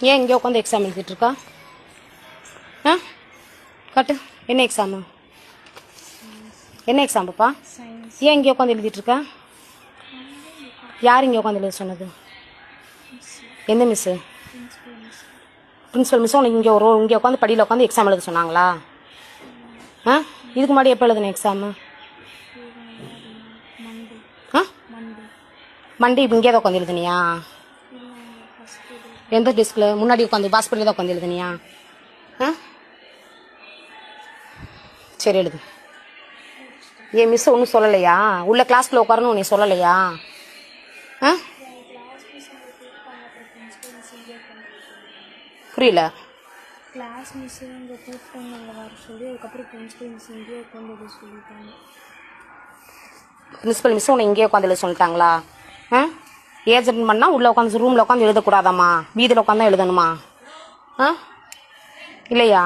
ஏன் இங்கே உட்காந்து எக்ஸாம் எழுதிட்டுருக்கா? ஆ காட்டு, என்ன எக்ஸாமு? என்ன எக்ஸாம் பாப்பா? ஏன் இங்கே உட்காந்து எழுதிட்டுருக்கா? யார் இங்கே உட்காந்து எழுத சொன்னது? எந்த மிஸ்ஸு? பிரின்ஸிபல் மிஸ்ஸும் உனக்கு இங்கே உட்காந்து படியில் உட்காந்து எக்ஸாம் எழுத சொன்னாங்களா? ஆ இதுக்கு முன்னாடி எப்போ எழுதுன எக்ஸாமு? ஆ மண்டே இப்போ இங்கே தான் உட்காந்து எழுதுனியா? எந்த டெஸ்கில்? முன்னாடி உட்காந்து பாஸ்பரியில் தான் உட்காந்து எழுதுனியா? ஆ சரி எழுது. ஏன் மிஸ் ஒன்றும் சொல்லலையா? உள்ள கிளாஸ்க்குள்ள உட்காரணும் உன்னை சொல்லலையா? ஆ புரியல. கிளாஸ் மிஸ் இங்கே கூப்பிட்டாங்க வர சொல்லி, அதுக்கப்புறம் பிரின்சிபல் மிஸ் இங்கேயே உட்காந்து சொல்லிட்டாங்க. பிரின்சிபல் மிஸ் உன்னை இங்கேயே உட்காந்து எழுத சொல்லிட்டாங்களா? ஆ ஏஜென்ட் பண்ணால் உள்ளே உட்காந்து ரூமில் உட்காந்து எழுதக்கூடாதாம்மா? வீதியில் உட்காந்து எழுதணுமா? ஆ இல்லையா?